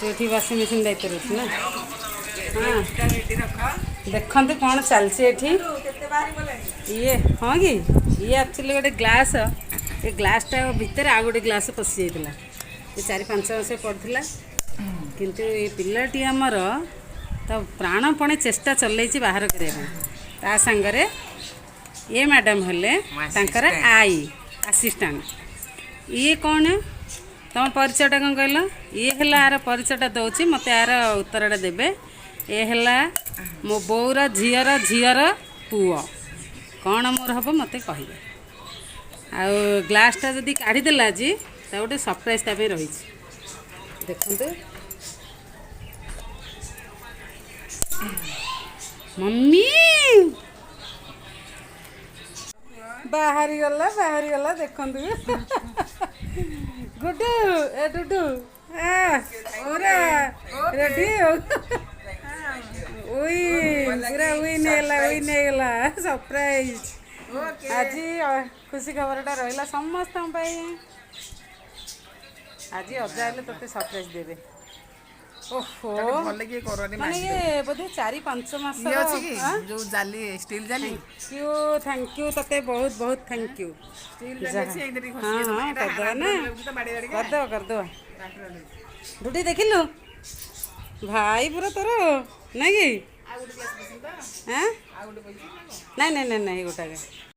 तू ये washing machine दायित्व रही ना हाँ देखते कौन चलती ये हाँ कि ये एक्चुअली गोटे ग्लास ये ग्लासटा भितर आ गोटे ग्लास पशि जाता ये 4-5 वर्ष पढ़ुला किंतु ये पिलाटी आमर तो प्राणपणे चेष्टा चलई बाहर करने सांगरे ये मैडम हेले तांकर आई असिस्टेंट ये कौन है तुम परिचयटा कौन कहल ये है यार परिचयटा दौर मत यार उत्तरटा देवे ये है मो बोर झीर झीर पुओ कौन मोर हम मत कह ग्लासटा जदि काढ़ीदेला जी तो गोटे सरप्राइज ताप रही देखते मम्मी बाहरी गला देखते गुड्डू ए डुडू रेडी पूरा नहीं गला सरप्राइज आज खुशी खबरटा रहा समस्त आज अजा ते सरप्राइज देवे ओहो माने ये बोधे 4-5 मास जो जाली स्टील जाली थैंक यू तते बहुत बहुत थैंक यू हाँ कर दो डुडी देखिलु भाई पूरा तोर नहीं कि हाँ नहीं गोटा